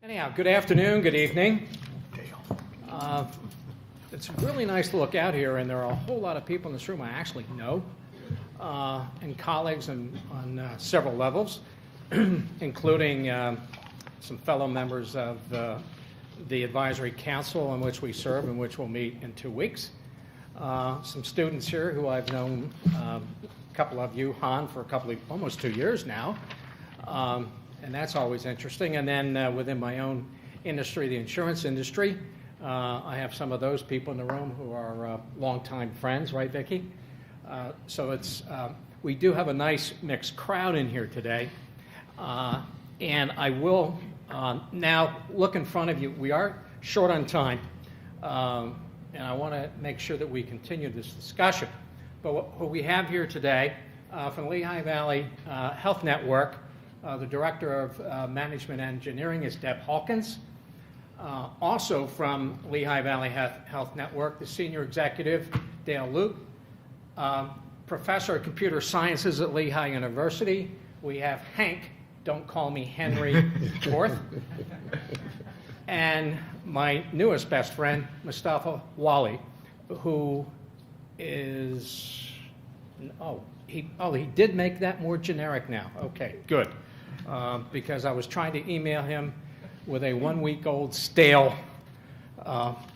Anyhow, good afternoon, good evening. It's really nice to look out here, and there are a whole lot of people in this room I actually know, and colleagues on several levels, including some fellow members of the advisory council on which we serve and which we'll meet in 2 weeks. Some students here who I've known, a couple of you, Han, for almost 2 years now. And that's always interesting. And then within my own industry, the insurance industry, I have some of those people in the room who are longtime friends, right, Vicki? So we do have a nice mixed crowd in here today. And I will now look in front of you. We are short on time, and I want to make sure that we continue this discussion. But what we have here today from the Lehigh Valley Health Network, the Director of Management Engineering is Deb Hawkins. Also from Lehigh Valley Health Network, the Senior Executive, Dale Luke. Professor of Computer Sciences at Lehigh University, we have Hank, don't call me Henry IV. And my newest best friend, Mustafa Wali, who is, he did make that more generic now. Okay, good. Because I was trying to email him with a 1-week-old stale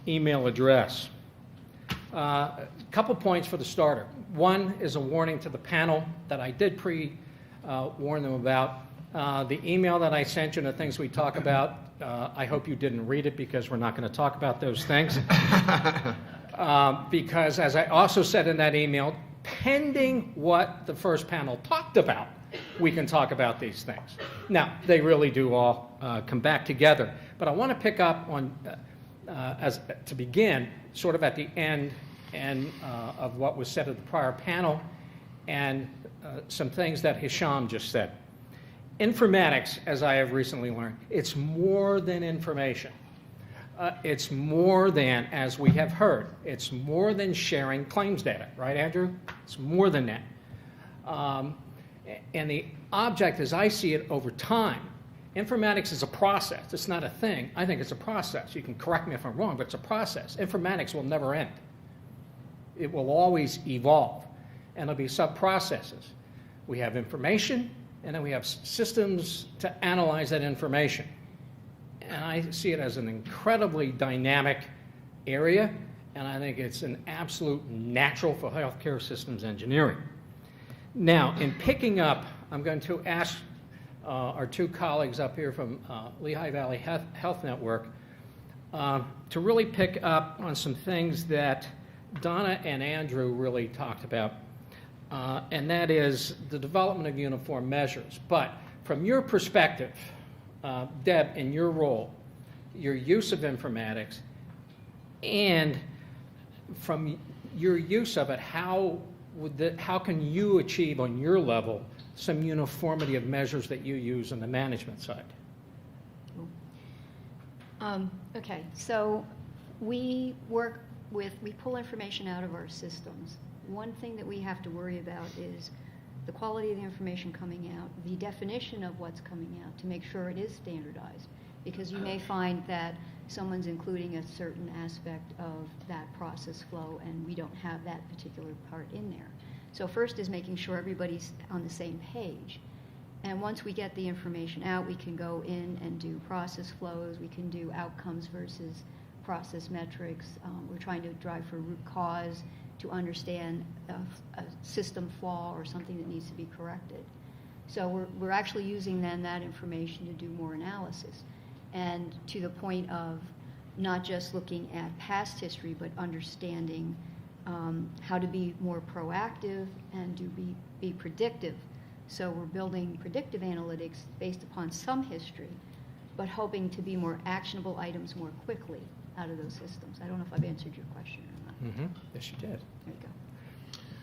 email address. A couple points for the starter. One is a warning to the panel that I did warn them about. The email that I sent you and the things we talk about, I hope you didn't read it because we're not going to talk about those things. Because as I also said in that email, pending what the first panel talked about, we can talk about these things. Now, they really do all come back together. But I want to pick up on, to begin, sort of at the end of what was said at the prior panel and some things that Hisham just said. Informatics, as I have recently learned, it's more than information. It's more than, as we have heard, it's more than sharing claims data. Right, Andrew? It's more than that. And the object, as I see it over time, informatics is a process. It's not a thing. I think it's a process. You can correct me if I'm wrong, but it's a process. Informatics will never end. It will always evolve, and there'll be sub-processes. We have information, and then we have systems to analyze that information. And I see it as an incredibly dynamic area, and I think it's an absolute natural for healthcare systems engineering. Now, in picking up, I'm going to ask our two colleagues up here from Lehigh Valley Health Network to really pick up on some things that Donna and Andrew really talked about, and that is the development of uniform measures. But from your perspective, Deb, in your role, your use of informatics, and from your use of it, how can you achieve on your level some uniformity of measures that you use on the management side? Okay, so we pull information out of our systems. One thing that we have to worry about is the quality of the information coming out, the definition of what's coming out to make sure it is standardized. Because you may find that someone's including a certain aspect of that process flow and we don't have that particular part in there. So first is making sure everybody's on the same page. And once we get the information out, we can go in and do process flows, we can do outcomes versus process metrics. We're trying to drive for root cause to understand a system flaw or something that needs to be corrected. So we're actually using then that information to do more analysis. And to the point of not just looking at past history, but understanding how to be more proactive and to be predictive. So we're building predictive analytics based upon some history, but hoping to be more actionable items more quickly out of those systems. I don't know if I've answered your question or not. Mm-hmm. Yes, you did. There you go.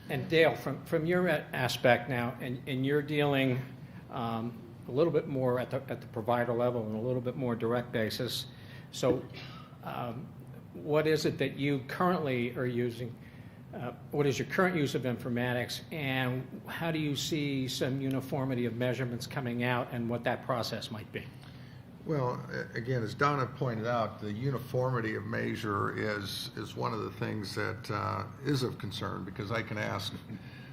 And Dale, from your aspect now, and you're dealing a little bit more at the provider level and a little bit more direct basis. So what is it that you currently are using? What is your current use of informatics, and how do you see some uniformity of measurements coming out and what that process might be? Well, again, as Donna pointed out, the uniformity of measure is one of the things that is of concern, because I can ask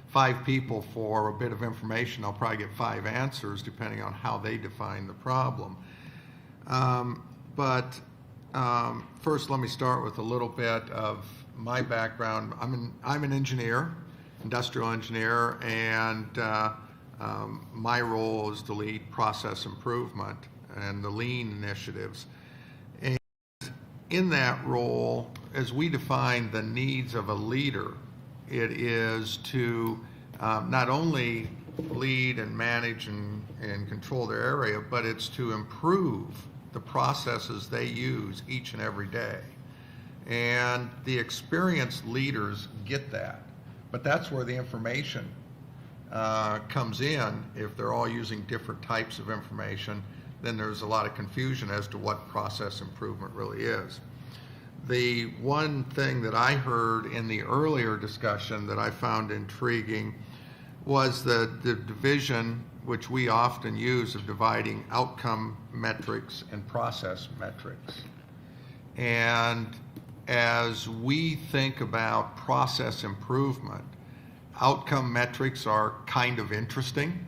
5 people for a bit of information. I'll probably get 5 answers depending on how they define the problem. But first, let me start with a little bit of my background. I'm an engineer, industrial engineer, and my role is to lead process improvement and the lean initiatives. And in that role, as we define the needs of a leader, it is to not only lead and manage and control their area, but it's to improve the processes they use each and every day. And the experienced leaders get that. But that's where the information comes in. If they're all using different types of information, then there's a lot of confusion as to what process improvement really is. The one thing that I heard in the earlier discussion that I found intriguing was the division, which we often use, of dividing outcome metrics and process metrics. And as we think about process improvement, outcome metrics are kind of interesting,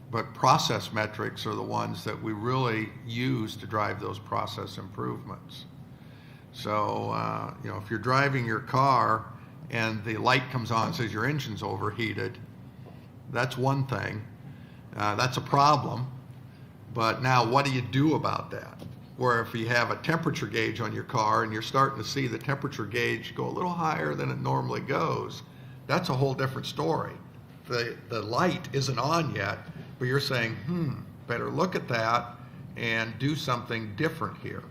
but process metrics are the ones that we really use to drive those process improvements. So, if you're driving your car and the light comes on and says your engine's overheated, that's one thing. That's a problem. But now what do you do about that? Where if you have a temperature gauge on your car and you're starting to see the temperature gauge go a little higher than it normally goes, that's a whole different story. The light isn't on yet, but you're saying, better look at that and do something different here.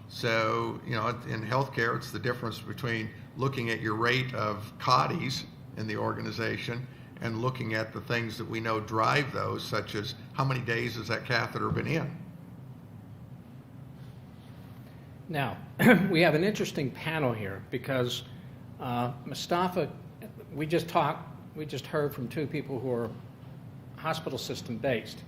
So, in healthcare, it's the difference between looking at your rate of CODIs in the organization and looking at the things that we know drive those, such as how many days has that catheter been in? Now, we have an interesting panel here because Mustafa, we just heard from 2 people who are hospital system based.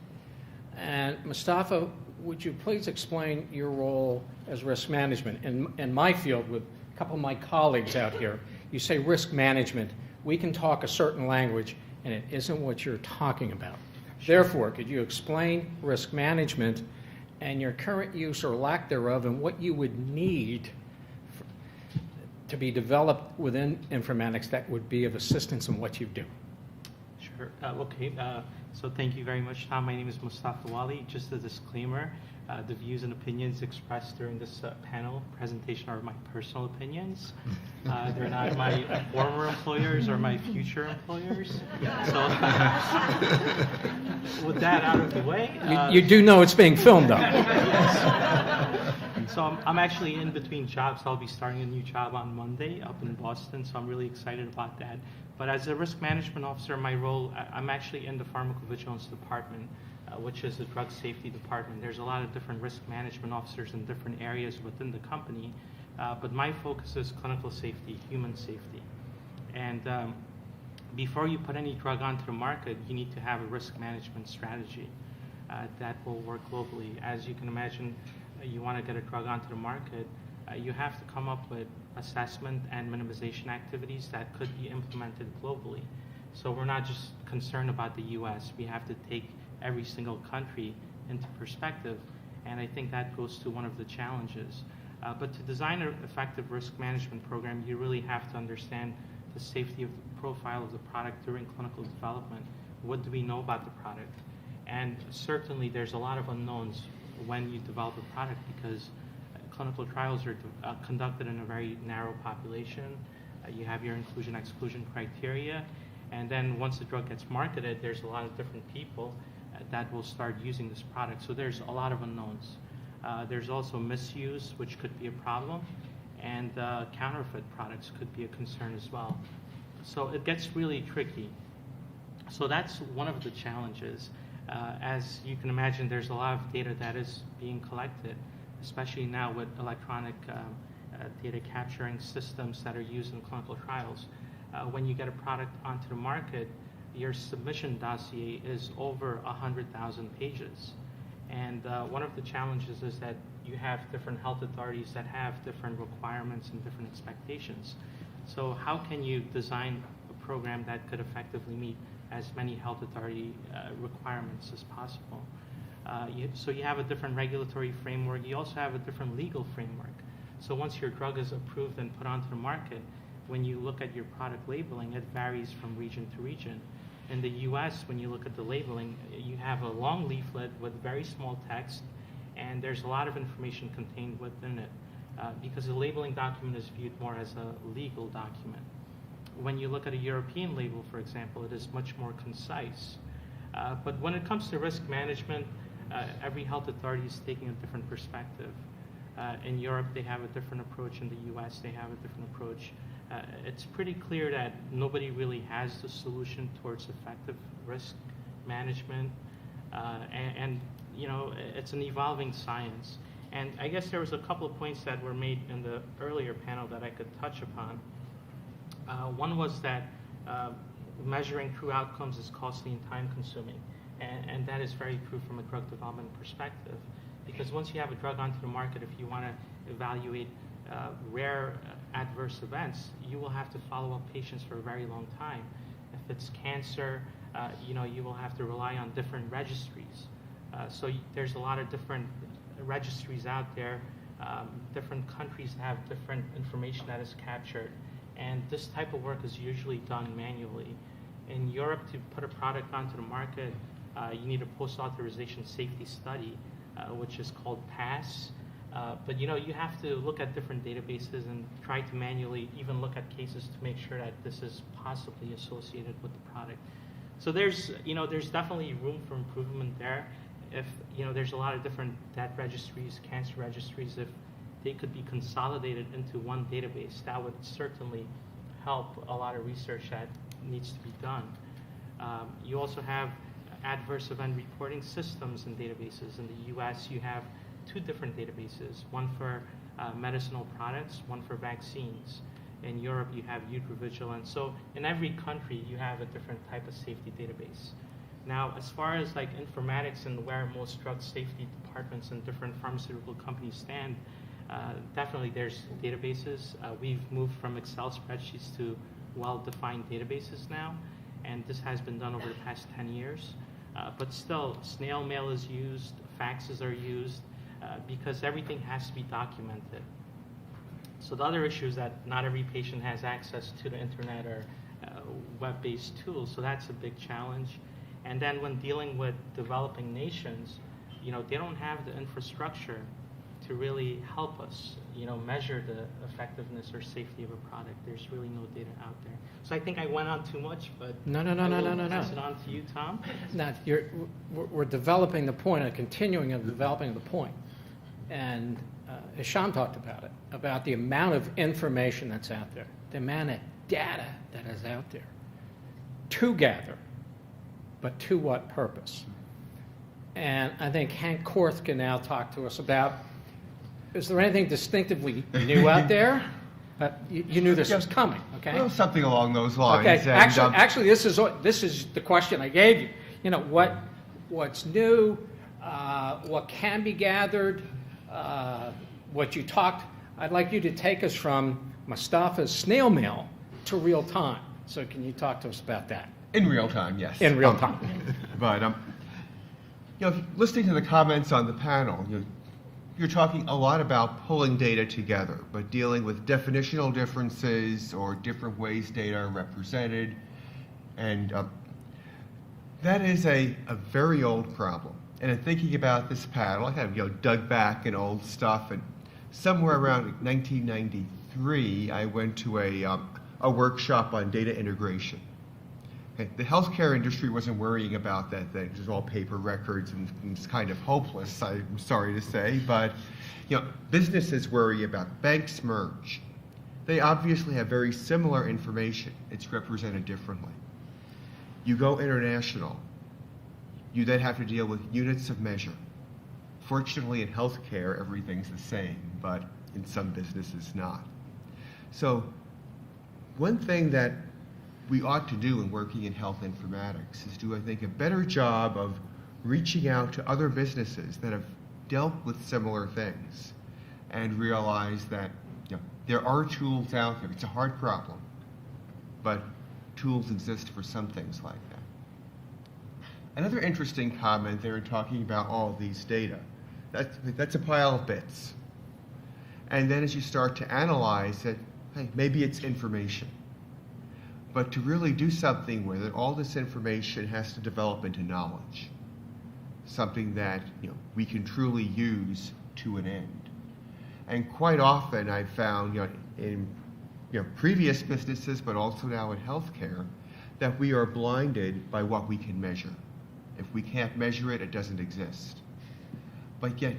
And Mustafa, would you please explain your role as risk management? In my field, with a couple of my colleagues out here, you say risk management. We can talk a certain language, and it isn't what you're talking about. Sure. Therefore, could you explain risk management and your current use or lack thereof, and what you would need to be developed within informatics that would be of assistance in what you do? Sure. Okay. So thank you very much, Tom. My name is Mustafa Wali. Just a disclaimer, the views and opinions expressed during this panel presentation are my personal opinions. They're not my former employers or my future employers. So with that out of the way. You do know it's being filmed, though. Yes. So I'm actually in between jobs. I'll be starting a new job on Monday up in Boston, so I'm really excited about that. But as a risk management officer, my role, I'm actually in the pharmacovigilance department, which is a drug safety department. There's a lot of different risk management officers in different areas within the company, but my focus is clinical safety, human safety. And before you put any drug onto the market, you need to have a risk management strategy that will work globally. As you can imagine, you want to get a drug onto the market, you have to come up with assessment and minimization activities that could be implemented globally. So we're not just concerned about the US, we have to take every single country into perspective, and I think that goes to one of the challenges. But to design an effective risk management program, you really have to understand the safety of the profile of the product during clinical development. What do we know about the product? And certainly there's a lot of unknowns when you develop a product, because clinical trials are conducted in a very narrow population. You have your inclusion-exclusion criteria, and then once the drug gets marketed, there's a lot of different people that will start using this product. So there's a lot of unknowns. There's also misuse, which could be a problem, and counterfeit products could be a concern as well. So it gets really tricky. So that's one of the challenges. As you can imagine, there's a lot of data that is being collected, especially now with electronic data capturing systems that are used in clinical trials. When you get a product onto the market, your submission dossier is over 100,000 pages. And one of the challenges is that you have different health authorities that have different requirements and different expectations. So how can you design a program that could effectively meet as many health authority requirements as possible? So you have a different regulatory framework. You also have a different legal framework. So once your drug is approved and put onto the market, when you look at your product labeling, it varies from region to region. In the US, when you look at the labeling, you have a long leaflet with very small text, and there's a lot of information contained within it because the labeling document is viewed more as a legal document. When you look at a European label, for example, it is much more concise. But when it comes to risk management, every health authority is taking a different perspective. In Europe, they have a different approach. In the US, they have a different approach. It's pretty clear that nobody really has the solution towards effective risk management. And you know, it's an evolving science. And I guess there was a couple of points that were made in the earlier panel that I could touch upon. One was that measuring true outcomes is costly and time consuming. And that is very true from a drug development perspective. Because once you have a drug onto the market, if you want to evaluate rare adverse events, you will have to follow up patients for a very long time. If it's cancer, you know, you will have to rely on different registries. So there's a lot of different registries out there. Different countries have different information that is captured. And this type of work is usually done manually. In Europe, to put a product onto the market, you need a post-authorization safety study, which is called PASS. But you know, you have to look at different databases and try to manually even look at cases to make sure that this is possibly associated with the product. So there's, you know, there's definitely room for improvement there. If, you know, there's a lot of different death registries, cancer registries, if they could be consolidated into one database, that would certainly help a lot of research that needs to be done. You also have adverse event reporting systems and databases. In the US, you have two different databases, one for medicinal products, one for vaccines. In Europe, you have vigilance. So in every country, you have a different type of safety database. Now, as far as like informatics and where most drug safety departments and different pharmaceutical companies stand, definitely there's databases. We've moved from Excel spreadsheets to well-defined databases now, and this has been done over the past 10 years. But still, snail mail is used, faxes are used, because everything has to be documented. So the other issue is that not every patient has access to the internet or web-based tools, so that's a big challenge. And then when dealing with developing nations, you know, they don't have the infrastructure to really help us, you know, measure the effectiveness or safety of a product. There's really no data out there. So I think I went on too much, but No. pass it on to you, Tom. Now, we're developing the point, and continuing of developing the point. And as Sean talked about it, about the amount of information that's out there, the amount of data that is out there to gather, but to what purpose? And I think Hank Korth can now talk to us about, is there anything distinctively new out there? You knew this was coming, okay? Well, something along those lines. Okay, And, actually, this is the question I gave you. You know, what's new, what can be gathered, what you talked. I'd like you to take us from Mustafa's snail mail to real time. So can you talk to us about that? in real time, yes. In real time. But you know, listening to the comments on the panel, you're talking a lot about pulling data together, but dealing with definitional differences or different ways data are represented, and that is a very old problem. And in thinking about this panel, I kind of dug back in old stuff, and somewhere around 1993, I went to a workshop on data integration. Okay, the healthcare industry wasn't worrying about that thing. It was all paper records, and it's kind of hopeless, I'm sorry to say. But businesses worry about banks merge. They obviously have very similar information. It's represented differently. You go international. You then have to deal with units of measure. Fortunately, in healthcare, everything's the same, but in some businesses not. So one thing that we ought to do in working in health informatics is do, I think, a better job of reaching out to other businesses that have dealt with similar things and realize that there are tools out there. It's a hard problem, but tools exist for some things like that. Another interesting comment, they were talking about all of these data. That's a pile of bits. And then as you start to analyze it, hey, maybe it's information. But to really do something with it, all this information has to develop into knowledge. Something that we can truly use to an end. And quite often I've found in previous businesses, but also now in healthcare, that we are blinded by what we can measure. If we can't measure it, it doesn't exist. But yet,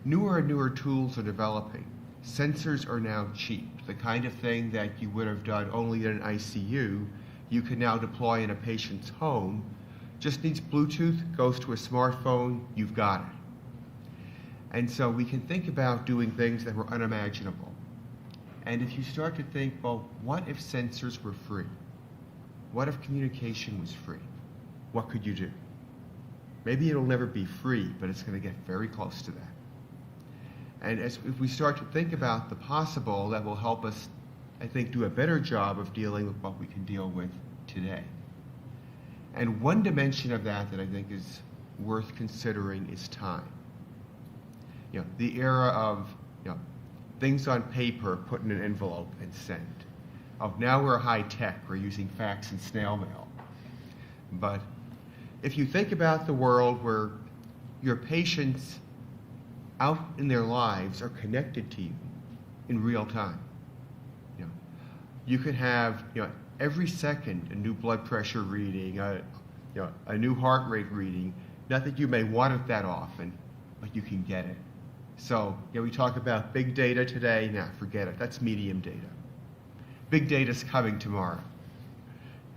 newer and newer tools are developing. Sensors are now cheap. The kind of thing that you would have done only in an ICU, you can now deploy in a patient's home. Just needs Bluetooth, goes to a smartphone, you've got it. And so we can think about doing things that were unimaginable. And if you start to think, well, what if sensors were free? What if communication was free? What could you do? Maybe it'll never be free, but it's going to get very close to that. And if we start to think about the possible, that will help us, I think, do a better job of dealing with what we can deal with today. And one dimension of that I think is worth considering is time. The era of things on paper, put in an envelope and send. Now we're high tech, we're using fax and snail mail. But if you think about the world where your patients out in their lives are connected to you in real time, you could have every second a new blood pressure reading, a new heart rate reading. Not that you may want it that often, but you can get it. So we talk about big data today. Nah, forget it. That's medium data. Big data's coming tomorrow.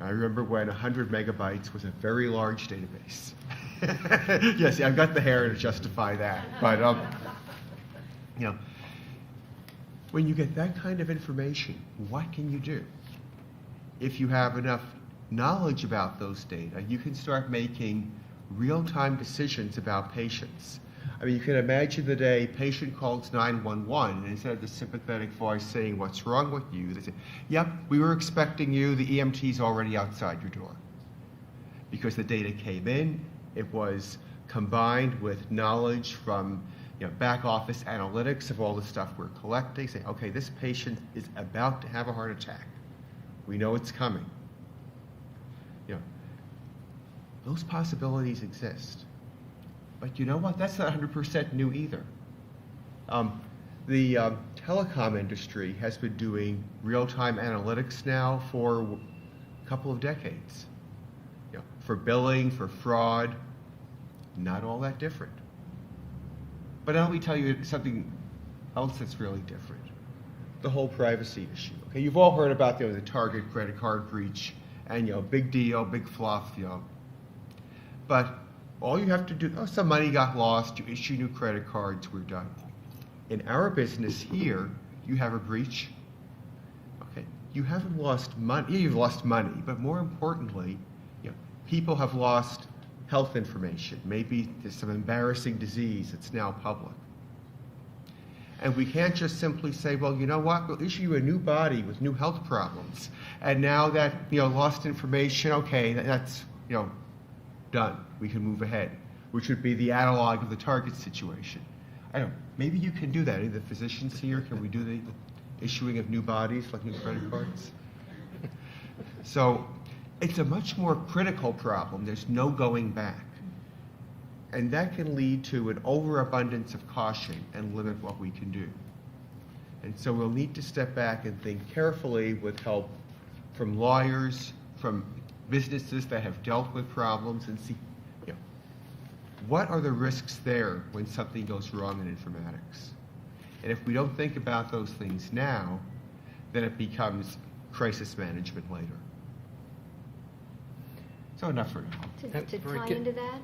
I remember when 100 megabytes was a very large database. Yes, I've got the hair to justify that. But when you get that kind of information, what can you do? If you have enough knowledge about those data, you can start making real-time decisions about patients. I mean, you can imagine the day patient calls 911, and instead of the sympathetic voice saying, "What's wrong with you?" they say, "Yep, we were expecting you. The EMT's already outside your door." Because the data came in, it was combined with knowledge from back office analytics of all the stuff we're collecting. Say, okay, this patient is about to have a heart attack. We know it's coming. Those possibilities exist. But you know what? That's not 100% new either. The telecom industry has been doing real-time analytics now for a couple of decades. For billing, for fraud, not all that different. But now let me tell you something else that's really different. The whole privacy issue. Okay, you've all heard about the Target credit card breach, and big deal, big fluff, But all you have to do, some money got lost, you issue new credit cards, we're done. In our business here, you have a breach. Okay, you haven't lost money. Yeah, you've lost money, but more importantly, people have lost health information. Maybe there's some embarrassing disease that's now public. And we can't just simply say, well, you know what, we'll issue you a new body with new health problems. And now that, lost information, okay, that's, done. We can move ahead, which would be the analog of the Target situation. I don't know, maybe you can do that. Any of the physicians here, can we do the issuing of new bodies, like new credit cards? So it's a much more critical problem. There's no going back. And that can lead to an overabundance of caution and limit what we can do. And so we'll need to step back and think carefully with help from lawyers, from businesses that have dealt with problems, and see what are the risks there when something goes wrong in informatics. And if we don't think about those things now, then it becomes crisis management later. So enough for now. To Very tie good. into that,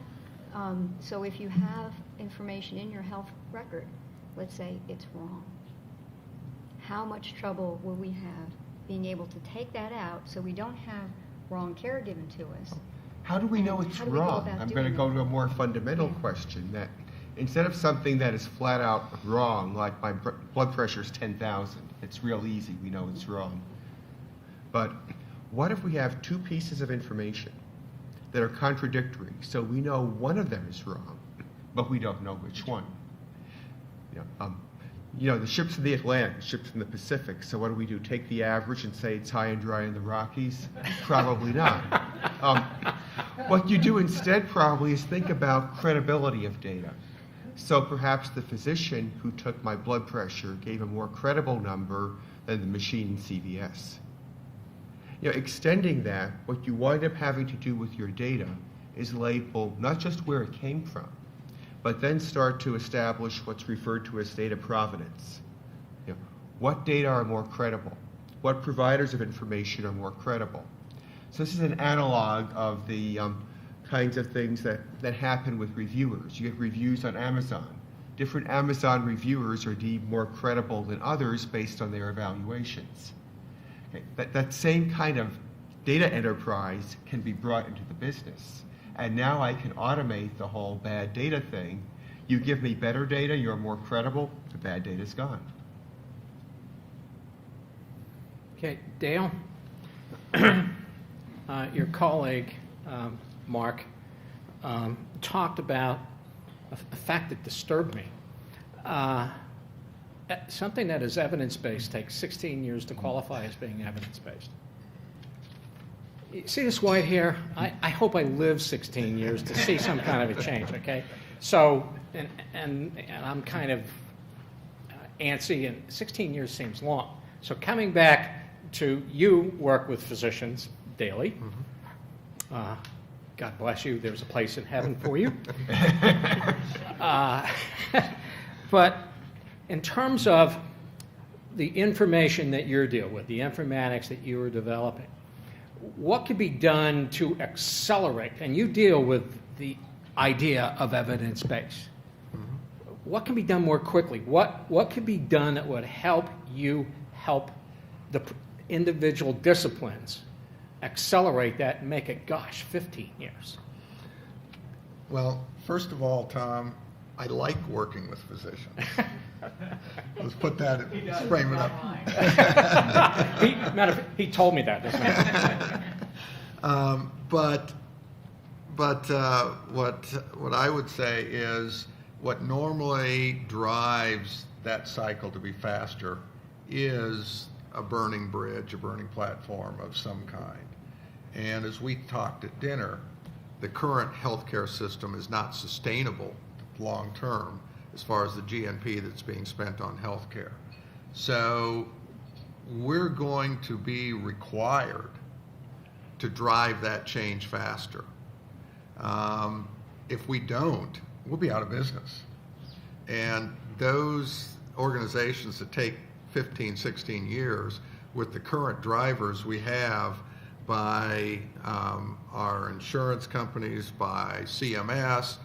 so if you have information in your health record, let's say it's wrong, how much trouble will we have being able to take that out so we don't have wrong care given to us? How do we know it's How do we go wrong? about I'm doing going to go that? to a more fundamental Yeah. question, that instead of something that is flat out wrong, like my blood pressure is 10,000, it's real easy, we know it's wrong. But what if we have two pieces of information that are contradictory, so we know one of them is wrong, but we don't know which one? The ships in the Atlantic, the ships in the Pacific, so what do? Take the average and say it's high and dry in the Rockies? Probably not. What you do instead probably is think about credibility of data. So perhaps the physician who took my blood pressure gave a more credible number than the machine in CVS. Extending that, what you wind up having to do with your data is label not just where it came from, but then start to establish what's referred to as data provenance. What data are more credible? What providers of information are more credible? So this is an analog of the kinds of things that happen with reviewers. You get reviews on Amazon. Different Amazon reviewers are deemed more credible than others based on their evaluations. Okay. That same kind of data enterprise can be brought into the business. And now I can automate the whole bad data thing. You give me better data, you're more credible, the bad data's gone. Okay, Dale, your colleague, Mark, talked about a fact that disturbed me. Something that is evidence-based takes 16 years to qualify as being evidence-based. You see this white hair? I hope I live 16 years to see some kind of a change, okay? So, and I'm kind of antsy, and 16 years seems long. So coming back to, you work with physicians daily. God bless you, there's a place in heaven for you. But in terms of the information that you're dealing with, the informatics that you are developing, what could be done to accelerate, and you deal with the idea of evidence-based, what can be done more quickly? What could be done that would help you help the individual disciplines accelerate that and make it, 15 years? Well, first of all, Tom, I like working with physicians. Let's put that, frame it up. He told me that, doesn't he? But what I would say is, what normally drives that cycle to be faster is a burning bridge, a burning platform of some kind. And as we talked at dinner, the current healthcare system is not sustainable long term as far as the GNP that's being spent on healthcare. So we're going to be required to drive that change faster. If we don't, we'll be out of business. And those organizations that take 15, 16 years, with the current drivers we have by our insurance companies, by CMS,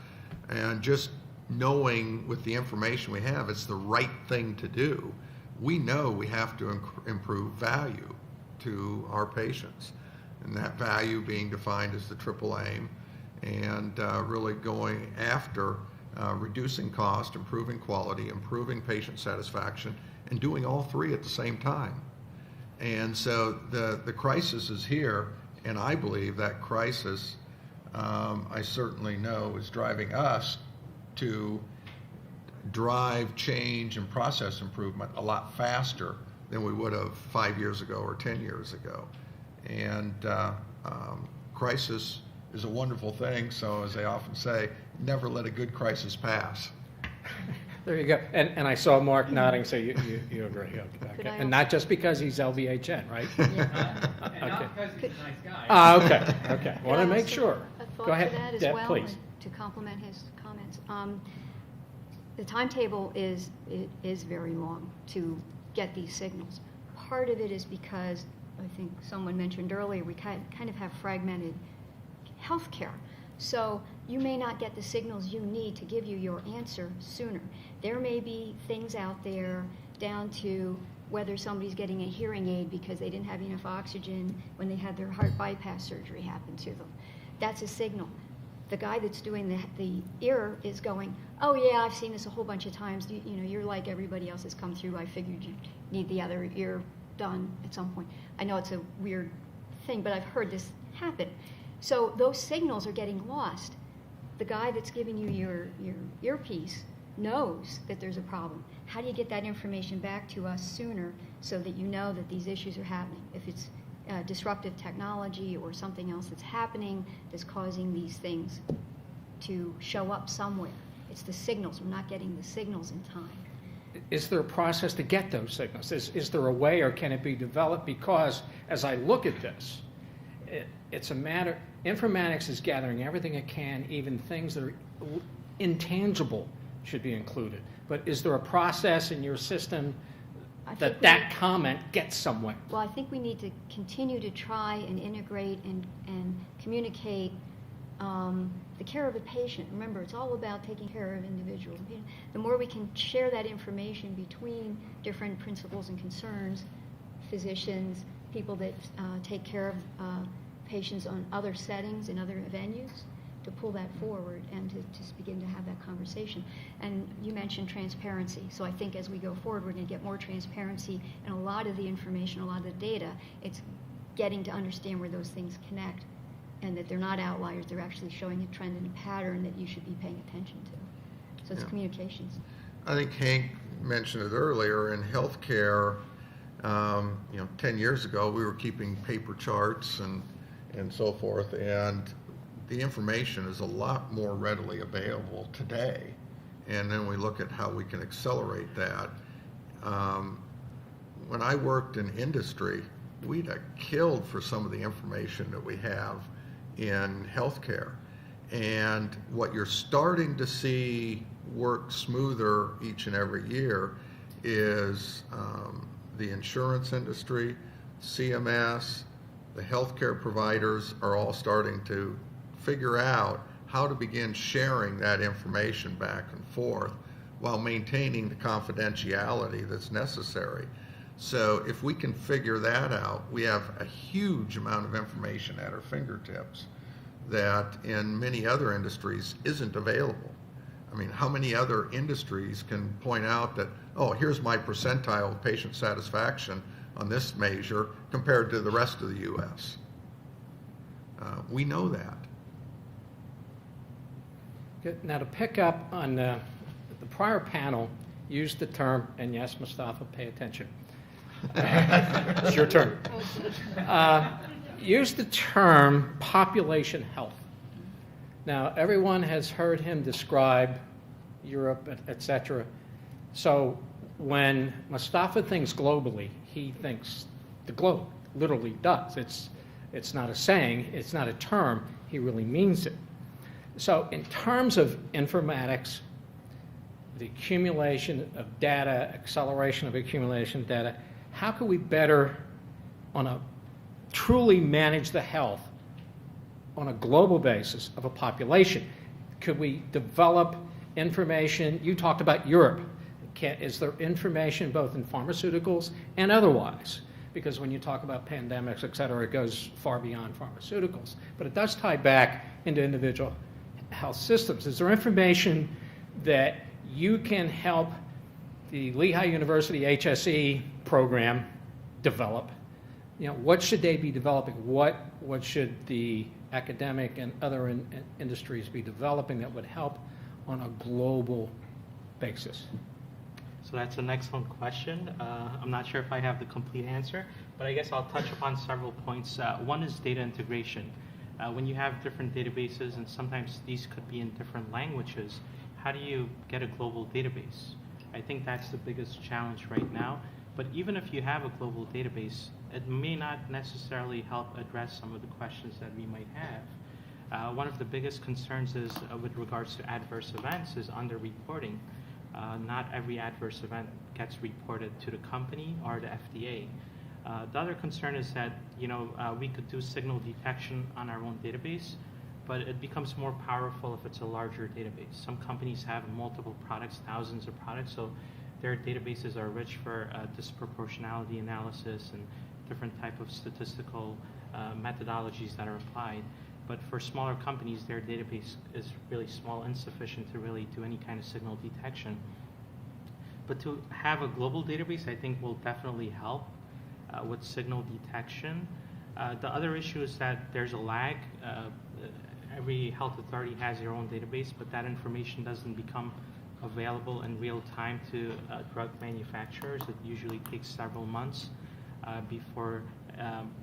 and just knowing with the information we have it's the right thing to do, we know we have to improve value to our patients. And that value being defined as the triple aim, and really going after reducing cost, improving quality, improving patient satisfaction, and doing all three at the same time. And so the crisis is here, and I believe that crisis, I certainly know, is driving us to drive change and process improvement a lot faster than we would have 5 years ago or 10 years ago. And crisis is a wonderful thing, so as they often say, never let a good crisis pass. There you go. And I saw Mark nodding, so you agree. Okay. I And not just because he's LVHN, right? And Okay. not because he's a nice guy. Okay. Want to make sure. A thought Go ahead, to that as Deb, well, please. to complement his comments. The timetable is very long to get these signals. Part of it is because, I think someone mentioned earlier, we kind of have fragmented healthcare. So you may not get the signals you need to give you your answer sooner. There may be things out there down to whether somebody's getting a hearing aid because they didn't have enough oxygen when they had their heart bypass surgery happen to them. that's a signal. The guy that's doing the ear is going, oh yeah, I've seen this a whole bunch of times. You know, you're like everybody else has come through. I figured you need the other ear done at some point. I know it's a weird thing, but I've heard this happen. So those signals are getting lost. The guy that's giving you your earpiece knows that there's a problem. How do you get that information back to us sooner so that you know that these issues are happening? If it's disruptive technology or something else that's happening that's causing these things to show up somewhere. It's the signals. We're not getting the signals in time. Is there a process to get those signals? Is there a way, or can it be developed? Because as I look at this, it's a matter, informatics is gathering everything it can, even things that are intangible should be included. But is there a process in your system that comment gets somewhere? Well, I think we need to continue to try and integrate and communicate the care of a patient. Remember, it's all about taking care of individuals. The more we can share that information between different principles and concerns, physicians, people that take care of patients on other settings and other venues, to pull that forward and to just begin to have that conversation. And you mentioned transparency. So I think as we go forward, we're going to get more transparency in a lot of the information, a lot of the data. It's getting to understand where those things connect and that they're not outliers. They're actually showing a trend and a pattern that you should be paying attention to. So it's communications. I think Hank mentioned it earlier. In healthcare, 10 years ago, we were keeping paper charts and so forth, and the information is a lot more readily available today. And then we look at how we can accelerate that. When I worked in industry, we'd have killed for some of the information that we have in healthcare. And what you're starting to see work smoother each and every year is the insurance industry, CMS, the healthcare providers are all starting to figure out how to begin sharing that information back and forth while maintaining the confidentiality that's necessary. So if we can figure that out, we have a huge amount of information at our fingertips that in many other industries isn't available. I mean, how many other industries can point out that, oh, here's my percentile of patient satisfaction on this measure compared to the rest of the U.S.? We know that. Good. Now, to pick up on the prior panel, used the term, and yes, Mustafa, pay attention. It's your turn. Used the term population health. Now, everyone has heard him describe Europe, et cetera. So when Mustafa thinks globally, he thinks the globe, literally does. It's not a saying, it's not a term, he really means it. So in terms of informatics, the accumulation of data, acceleration of accumulation of data, how can we better truly manage the health on a global basis of a population? Could we develop information? You talked about Europe. Is there information both in pharmaceuticals and otherwise? Because when you talk about pandemics, et cetera, it goes far beyond pharmaceuticals. But it does tie back into individual health systems. Is there information that you can help the Lehigh University HSE program develop? You know, what should they be developing? What should the academic and other industries be developing that would help on a global basis? So that's an excellent question. I'm not sure if I have the complete answer, but I guess I'll touch upon several points. One is data integration. When you have different databases, and sometimes these could be in different languages, how do you get a global database? I think that's the biggest challenge right now. But even if you have a global database, it may not necessarily help address some of the questions that we might have. One of the biggest concerns is with regards to adverse events is underreporting. Not every adverse event gets reported to the company or the FDA. The other concern is that we could do signal detection on our own database, but it becomes more powerful if it's a larger database. Some companies have multiple products, thousands of products, so their databases are rich for disproportionality analysis and different type of statistical methodologies that are applied. But for smaller companies, their database is really small, insufficient to really do any kind of signal detection. But to have a global database, I think will definitely help with signal detection. The other issue is that there's a lag. Every health authority has their own database, but that information doesn't become available in real time to drug manufacturers. It usually takes several months before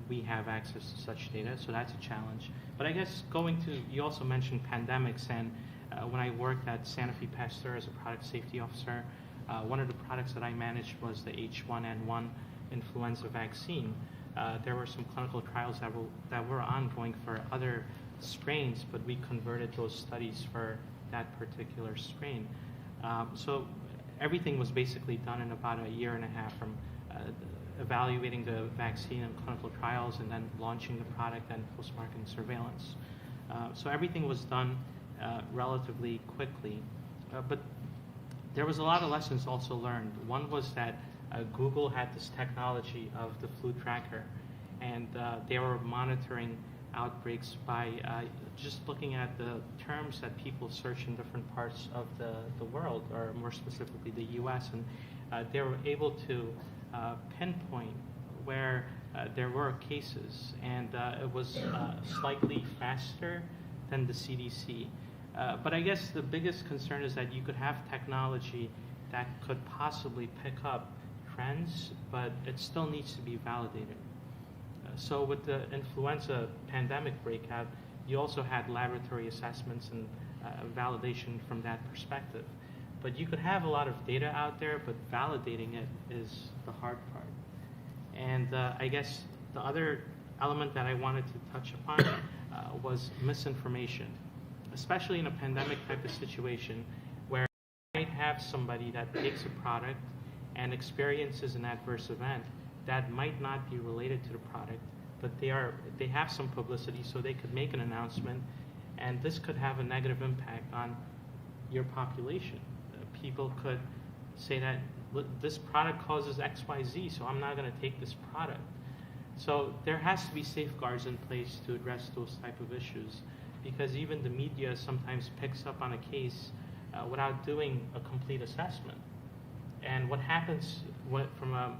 we have access to such data, so that's a challenge. But I guess you also mentioned pandemics, and when I worked at Sanofi Pasteur as a product safety officer, one of the products that I managed was the H1N1 influenza vaccine. There were some clinical trials that were ongoing for other strains, but we converted those studies for that particular strain. So everything was basically done in about a year and a half, from evaluating the vaccine in clinical trials and then launching the product and post-marketing surveillance. So everything was done relatively quickly. But there was a lot of lessons also learned. One was that Google had this technology of the flu tracker, and they were monitoring outbreaks by just looking at the terms that people search in different parts of the world, or more specifically the US, and they were able to pinpoint where there were cases, and it was slightly faster than the CDC. But I guess the biggest concern is that you could have technology that could possibly pick up trends, but it still needs to be validated. So with the influenza pandemic breakout, you also had laboratory assessments and validation from that perspective. But you could have a lot of data out there, but validating it is the hard part. And I guess the other element that I wanted to touch upon was misinformation, especially in a pandemic type of situation where you might have somebody that takes a product and experiences an adverse event that might not be related to the product, but they have some publicity, so they could make an announcement, and this could have a negative impact on your population. People could say that this product causes XYZ, so I'm not going to take this product. So there has to be safeguards in place to address those type of issues, because even the media sometimes picks up on a case without doing a complete assessment. And what happens from a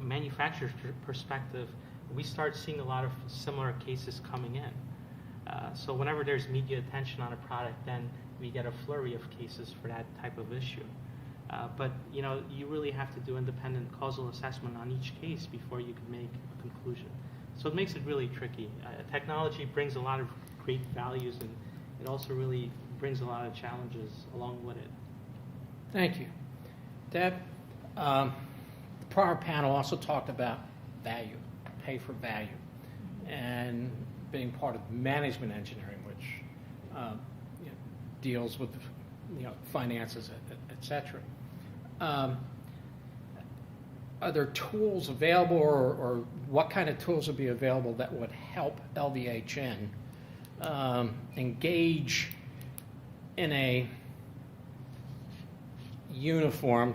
manufacturer's perspective, we start seeing a lot of similar cases coming in. So whenever there's media attention on a product, then we get a flurry of cases for that type of issue. But you really have to do independent causal assessment on each case before you can make a conclusion. So it makes it really tricky. Technology brings a lot of great values, and it also really brings a lot of challenges along with it. Thank you. Deb, the prior panel also talked about value, pay for value, and being part of management engineering, which deals with finances, et cetera. Are there tools available, or what kind of tools would be available that would help LVHN engage in a uniform,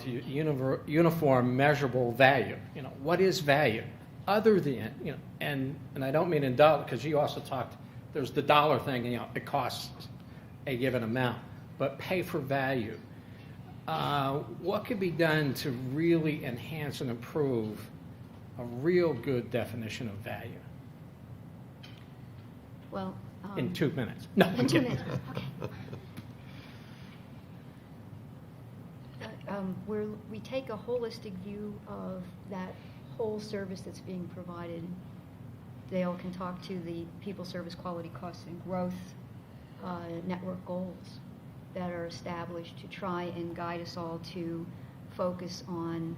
measurable value? What is value other than, and I don't mean in dollar, because you also talked, there's the dollar thing, it costs a given amount, but pay for value. What could be done to really enhance and improve a real good definition of value? Well, In 2 minutes. No, I'm in 2 kidding. minutes. Okay. We take a holistic view of that whole service that's being provided. Dale can talk to the people, service, quality, cost, and growth network goals that are established to try and guide us all to focus on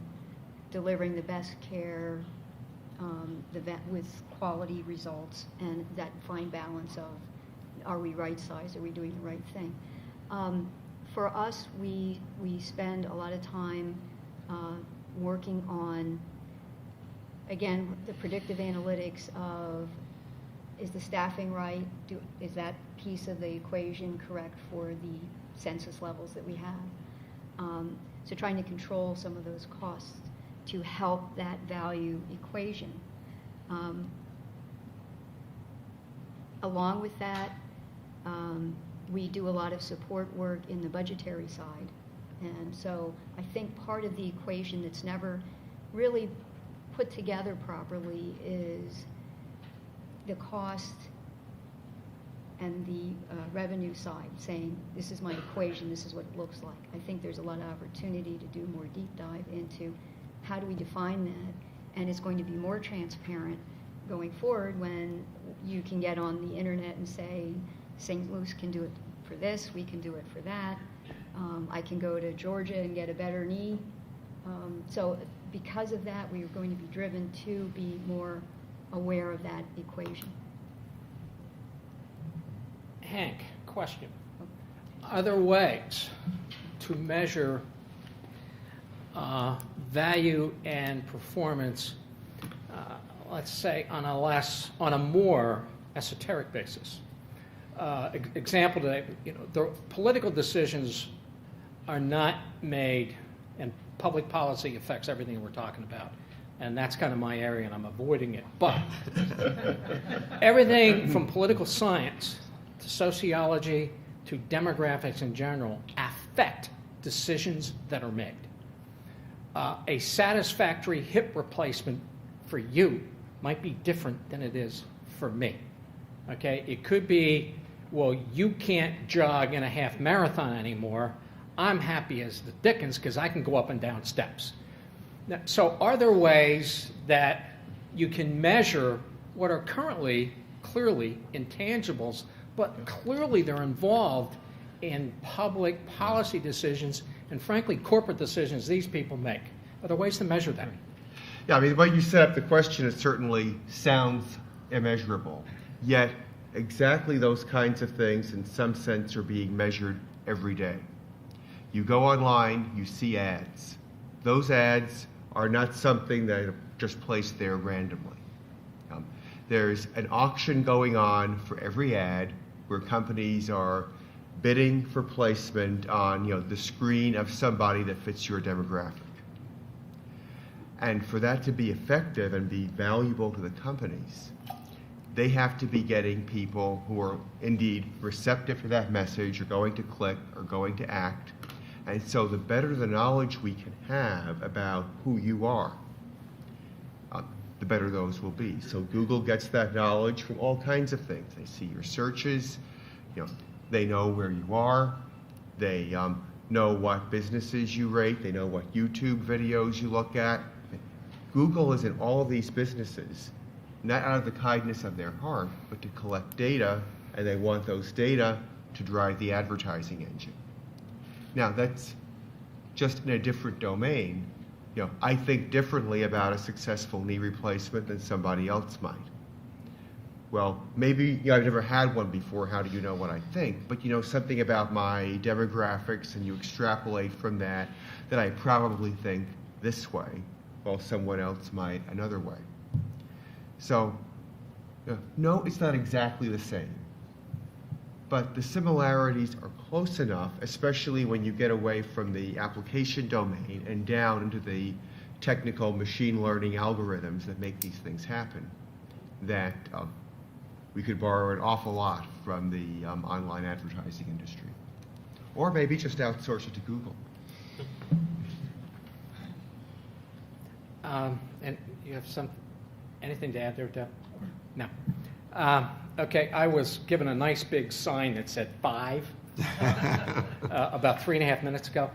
delivering the best care with quality results, and that fine balance of, are we right-sized, are we doing the right thing? For us, we spend a lot of time working on, again, the predictive analytics of, is the staffing right? Is that piece of the equation correct for the census levels that we have? So trying to control some of those costs to help that value equation. Along with that, we do a lot of support work in the budgetary side. And so I think part of the equation that's never really put together properly is the cost and the revenue side, saying, this is my equation, this is what it looks like. I think there's a lot of opportunity to do more deep dive into how do we define that, and it's going to be more transparent going forward when you can get on the internet and say, St. Louis can do it for this, we can do it for that. I can go to Georgia and get a better knee. So because of that, we are going to be driven to be more aware of that equation. Hank, question. Are there ways to measure value and performance, let's say, on a more esoteric basis? Example today, the political decisions are not made, and public policy affects everything we're talking about. And that's kind of my area, and I'm avoiding it. But everything from political science to sociology to demographics in general affect decisions that are made. A satisfactory hip replacement for you might be different than it is for me. Okay? It could be, well, you can't jog in a half marathon anymore. I'm happy as the dickens because I can go up and down steps. Now, so are there ways that you can measure what are currently clearly intangibles, but clearly they're involved in public policy decisions and, frankly, corporate decisions these people make? Are there ways to measure that? Yeah, I mean, the way you set up the question, it certainly sounds immeasurable. Yet, exactly those kinds of things, in some sense, are being measured every day. You go online, you see ads. Those ads are not something that are just placed there randomly. There's an auction going on for every ad where companies are bidding for placement on the screen of somebody that fits your demographic. And for that to be effective and be valuable to the companies, they have to be getting people who are indeed receptive to that message, or going to click, or going to act. And so the better the knowledge we can have about who you are, the better those will be. So Google gets that knowledge from all kinds of things. They see your searches, they know where you are, they know what businesses you rate, they know what YouTube videos you look at. Google is in all of these businesses, not out of the kindness of their heart, but to collect data, and they want those data to drive the advertising engine. Now, that's just in a different domain. I think differently about a successful knee replacement than somebody else might. Well, maybe I've never had one before, how do you know what I think? But you know something about my demographics, and you extrapolate from that I probably think this way, while someone else might another way. So, no, it's not exactly the same. But the similarities are close enough, especially when you get away from the application domain and down into the technical machine learning algorithms that make these things happen, that we could borrow an awful lot from the online advertising industry. Or maybe just outsource it to Google. And you have anything to add there, Deb? No. Okay, I was given a nice big sign that said 5 about 3.5 minutes ago.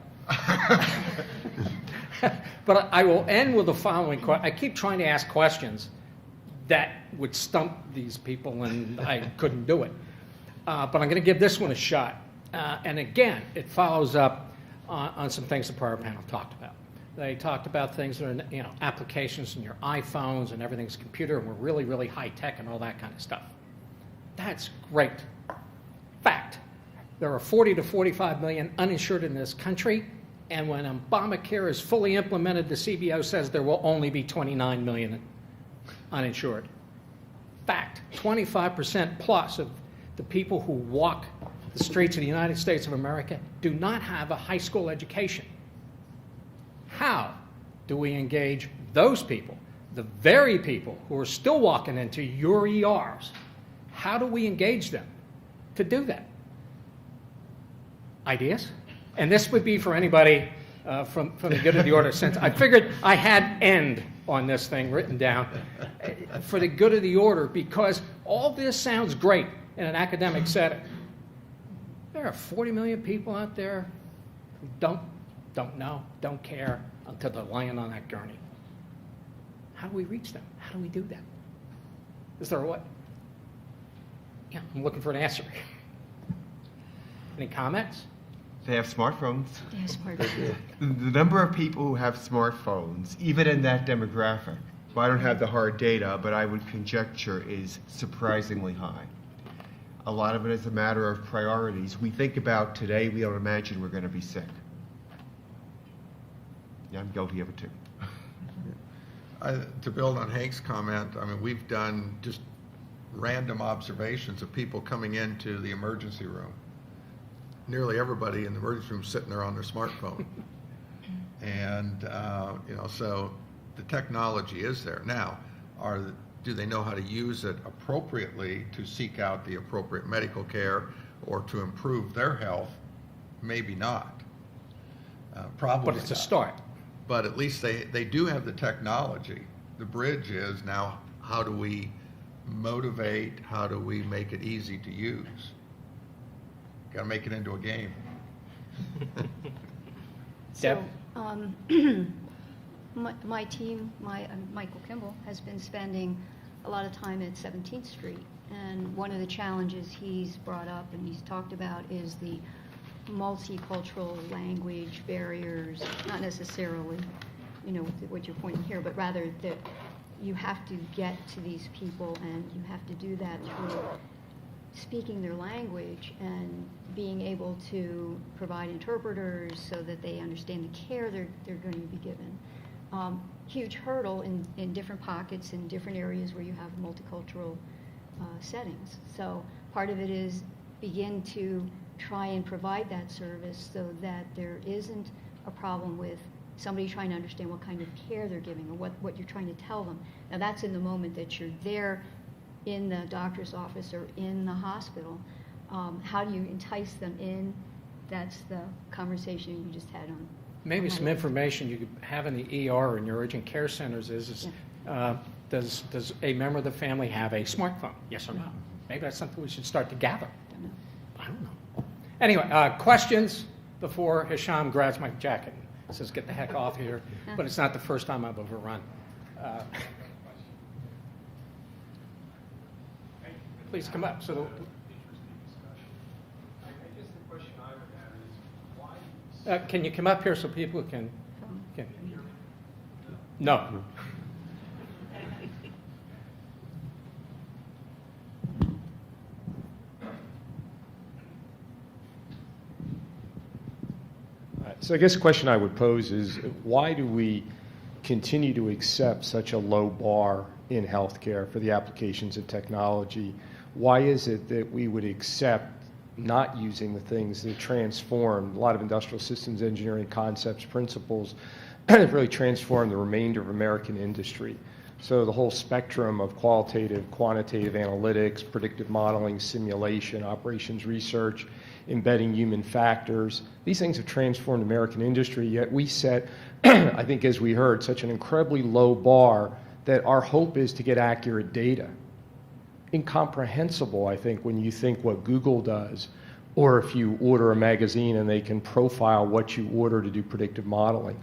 But I will end with the following question. I keep trying to ask questions that would stump these people, and I couldn't do it. But I'm going to give this one a shot. And again, it follows up on some things the prior panel talked about. They talked about things that are, applications in your iPhones, and everything's computer, and we're really, really high tech and all that kind of stuff. That's great. Fact, there are 40 to 45 million uninsured in this country, and when Obamacare is fully implemented, the CBO says there will only be 29 million uninsured. Fact, 25% plus of the people who walk the streets of the United States of America do not have a high school education. How do we engage those people, the very people who are still walking into your ERs? How do we engage them to do that? Ideas? And this would be for anybody from the good of the order sense. I figured I had end on this thing written down for the good of the order, because all this sounds great in an academic setting. There are 40 million people out there who don't know, don't care until they're lying on that gurney. How do we reach them? How do we do that? Is there a way? Yeah, I'm looking for an answer. Any comments? They have smartphones. Yes, part The number of people who have smartphones, even in that demographic, well, I don't have the hard data, but I would conjecture is surprisingly high. A lot of it is a matter of priorities. We think about today, we don't imagine we're going to be sick. Yeah, I'm guilty of it too. To build on Hank's comment, I mean, we've done just random observations of people coming into the emergency room. Nearly everybody in the emergency room sitting there on their smartphone. And, so the technology is there. Now, do they know how to use it appropriately to seek out the appropriate medical care or to improve their health? Maybe not. Probably But it's a not. start. But at least they do have the technology. The bridge is now, how do we motivate, how do we make it easy to use? Got to make it into a game. Deb? So, my team, Michael Kimball, has been spending a lot of time at 17th Street. And one of the challenges he's brought up and he's talked about is the multicultural language barriers, not necessarily, what you're pointing here, but rather that you have to get to these people and you have to do that through speaking their language and being able to provide interpreters so that they understand the care they're going to be given. Huge hurdle in different pockets, in different areas where you have multicultural settings. So part of it is begin to try and provide that service so that there isn't a problem with somebody trying to understand what kind of care they're giving or what you're trying to tell them. Now that's in the moment that you're there in the doctor's office or in the hospital. How do you entice them in? That's the conversation you just had on. Maybe some information you could have in the ER and your urgent care centers is does a member of the family have a smartphone? Yes or no? Maybe that's something we should start to gather. Don't know. I don't know. Anyway, questions before Hisham grabs my jacket and says, get the heck off here. But it's not the first time I've overrun. Please come up. So can you come up here so people can no. So I guess the question I would pose is, why do we continue to accept such a low bar in healthcare for the applications of technology? Why is it that we would accept not using the things that transform a lot of industrial systems engineering concepts, principles, that really transform the remainder of American industry? So the whole spectrum of qualitative, quantitative analytics, predictive modeling, simulation, operations research, embedding human factors. These things have transformed American industry, yet we set, I think as we heard, such an incredibly low bar that our hope is to get accurate data. Incomprehensible, I think, when you think what Google does, or if you order a magazine and they can profile what you order to do predictive modeling.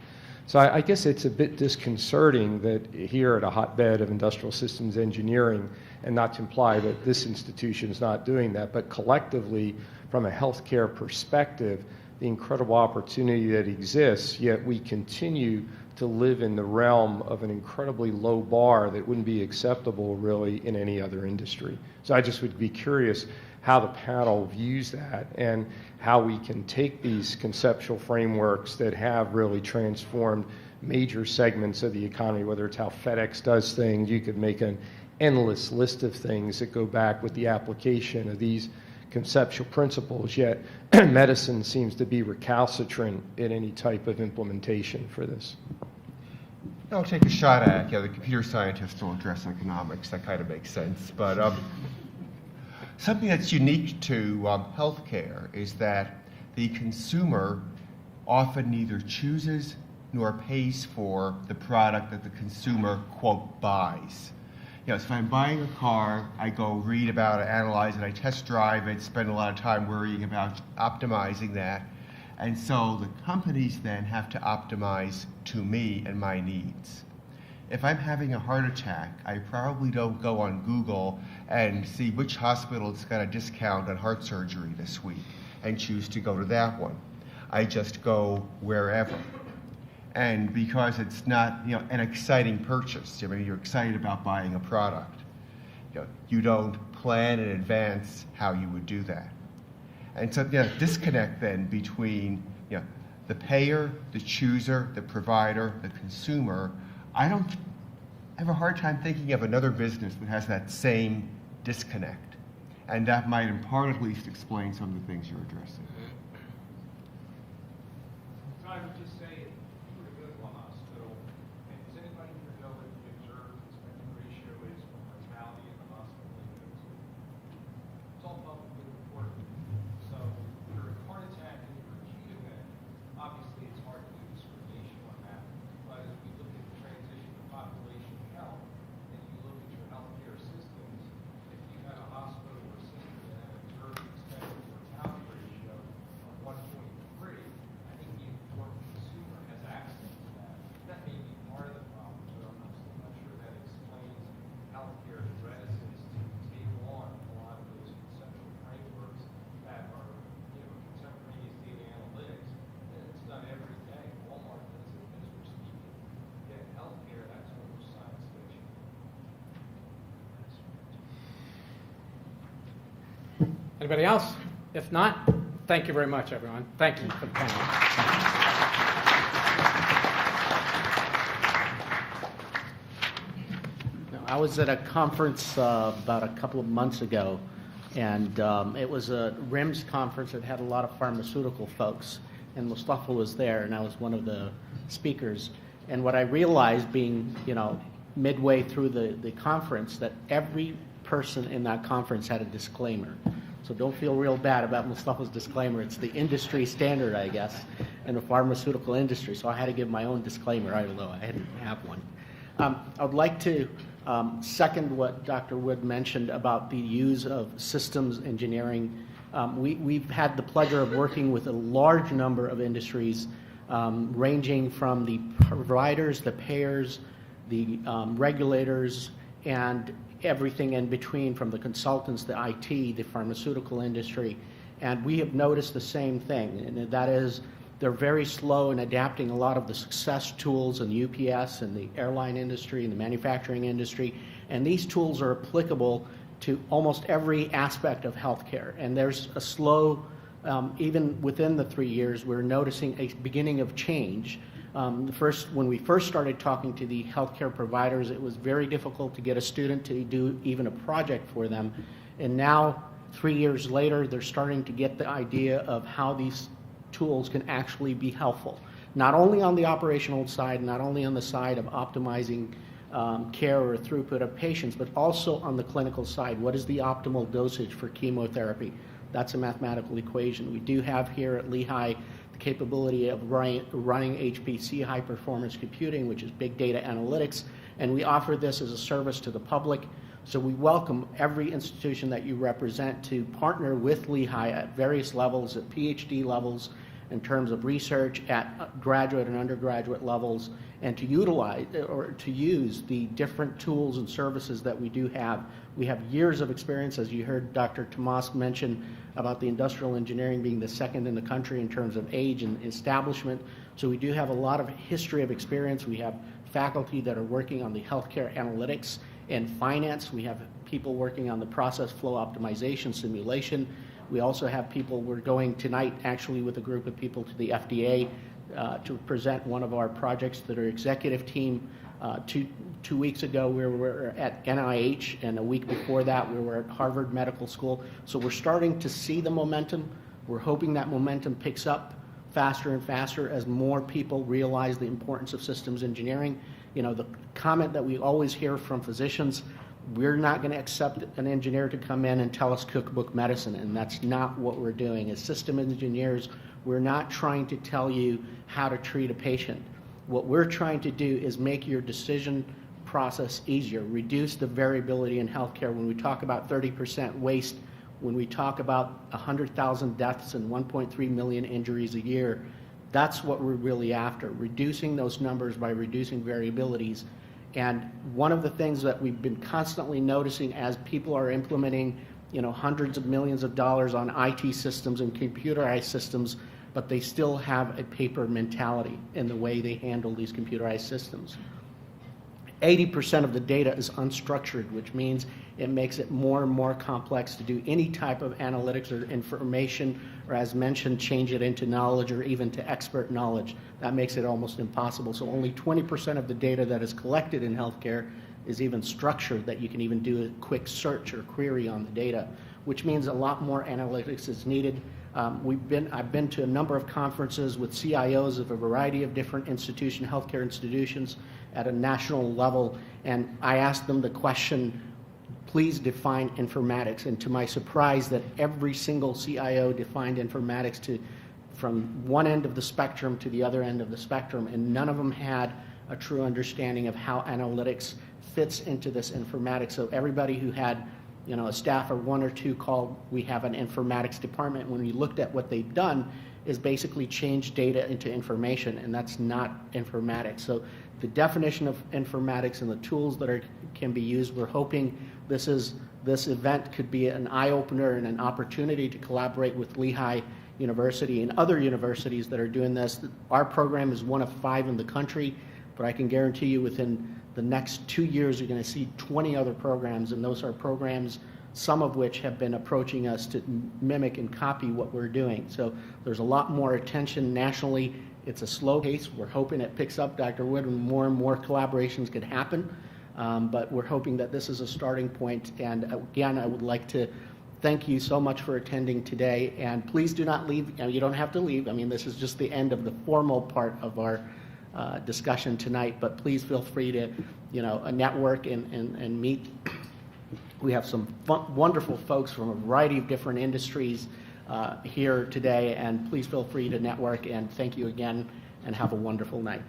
So I guess it's a bit disconcerting that here at a hotbed of industrial systems engineering, and not to imply that this institution is not doing that, but collectively, from a healthcare perspective, the incredible opportunity that exists, yet we continue to live in the realm of an incredibly low bar that wouldn't be acceptable really in any other industry. So I just would be curious how the panel views that and how we can take these conceptual frameworks that have really transformed major segments of the economy, whether it's how FedEx does things. You could make an endless list of things that go back with the application of these conceptual principles, yet medicine seems to be recalcitrant in any type of implementation for this. I'll take a shot at it. The computer scientists will address economics. That kind of makes sense. But something that's unique to healthcare is that the consumer often neither chooses nor pays for the product that the consumer, quote, buys. So if I'm buying a car, I go read about it, analyze it, I test drive it, spend a lot of time worrying about optimizing that. And so the companies then have to optimize to me and my needs. If I'm having a heart attack, I probably don't go on Google and see which hospital's got a discount on heart surgery this week and choose to go to that one. I just go wherever. And because it's not, an exciting purchase, you're excited about buying a product. You don't plan in advance how you would do that. And so disconnect then between the payer, the chooser, the provider, the consumer. I have a hard time thinking of another business that has that same disconnect. And that might in part at least explain some of the things you're addressing. I would just say, if you were to go to a hospital, and does anybody here know what the observed expected ratio is for mortality in the hospital they go to? It's all publicly reported. So if you're a heart attack and you're acute event, obviously it's hard to do discrimination on that. But as we look at the transition to population health, and you look at your healthcare systems, if you had a hospital or system that had an observed expected mortality ratio of 1.3, I think the important consumer has access to that. That may be part of the problem, but I'm not sure that explains healthcare's reticence to take on a lot of those conceptual frameworks that are, contemporaneous data analytics. And it's done every day. Walmart does it as we're speaking. Yet healthcare, that's almost science fiction. Anybody else? If not, thank you very much, everyone. Thank you for the panel. I was at a conference about a couple of months ago, and it was a RIMS conference that had a lot of pharmaceutical folks, and Mustafa was there, and I was one of the speakers. And what I realized, being midway through the conference, that every person in that conference had a disclaimer. So don't feel real bad about Mustafa's disclaimer. It's the industry standard, I guess, in the pharmaceutical industry. So I had to give my own disclaimer, although I didn't have one. I would like to second what Dr. Wood mentioned about the use of systems engineering. We've had the pleasure of working with a large number of industries, ranging from the providers, the payers, the regulators, and everything in between, from the consultants, the IT, the pharmaceutical industry. And we have noticed the same thing, and that is they're very slow in adapting a lot of the success tools in the UPS and the airline industry and the manufacturing industry. And these tools are applicable to almost every aspect of healthcare. And there's a slow, even within the 3 years, we're noticing a beginning of change. When we first started talking to the healthcare providers, it was very difficult to get a student to do even a project for them. And now, 3 years later, they're starting to get the idea of how these tools can actually be helpful, not only on the operational side, not only on the side of optimizing care or throughput of patients, but also on the clinical side. What is the optimal dosage for chemotherapy? That's a mathematical equation. We do have here at Lehigh the capability of running HPC, high performance computing, which is big data analytics, and we offer this as a service to the public. So we welcome every institution that you represent to partner with Lehigh at various levels, at PhD levels, in terms of research, at graduate and undergraduate levels, and to utilize or to use the different tools and services that we do have. We have years of experience, as you heard Dr. Tomas mention about the industrial engineering being the second in the country in terms of age and establishment. So we do have a lot of history of experience. We have faculty that are working on the healthcare analytics and finance. We have people working on the process flow optimization simulation. We also have people, we're going tonight actually with a group of people to the FDA to present one of our projects that are executive team. Two weeks ago we were at NIH, and a week before that we were at Harvard Medical School. So we're starting to see the momentum. We're hoping that momentum picks up faster and faster as more people realize the importance of systems engineering. The comment that we always hear from physicians, We're not going to accept an engineer to come in and tell us cookbook medicine, and that's not what we're doing. As system engineers, we're not trying to tell you how to treat a patient. What we're trying to do is make your decision process easier, reduce the variability in healthcare. When we talk about 30% waste, when we talk about 100,000 deaths and 1.3 million injuries a year, that's what we're really after, reducing those numbers by reducing variabilities. And one of the things that we've been constantly noticing as people are implementing, hundreds of millions of dollars on IT systems and computerized systems, but they still have a paper mentality in the way they handle these computerized systems. 80% of the data is unstructured, which means it makes it more and more complex to do any type of analytics or information, or as mentioned, change it into knowledge or even to expert knowledge. That makes it almost impossible. So only 20% of the data that is collected in healthcare is even structured that you can even do a quick search or query on the data, which means a lot more analytics is needed. I've been to a number of conferences with CIOs of a variety of different healthcare institutions at a national level, and I asked them the question, please define informatics. And to my surprise, that every single CIO defined informatics from one end of the spectrum to the other end of the spectrum, and none of them had a true understanding of how analytics fits into this informatics. So everybody who had a staff of one or two called, we have an informatics department. When we looked at what they've done is basically change data into information, and that's not informatics. So the definition of informatics and the tools that can be used, we're hoping this event could be an eye-opener and an opportunity to collaborate with Lehigh University and other universities that are doing this. Our program is one of 5 in the country, but I can guarantee you within the next 2 years, you're going to see 20 other programs, and those are programs, some of which have been approaching us to mimic and copy what we're doing. So there's a lot more attention nationally. It's a slow pace. We're hoping it picks up, Dr. Wood, and more collaborations could happen. But we're hoping that this is a starting point. And again, I would like to thank you so much for attending today. And please do not leave. You don't have to leave. I mean, this is just the end of the formal part of our discussion tonight, but please feel free to, network and meet. We have some wonderful folks from a variety of different industries here today, and please feel free to network, and thank you again, and have a wonderful night.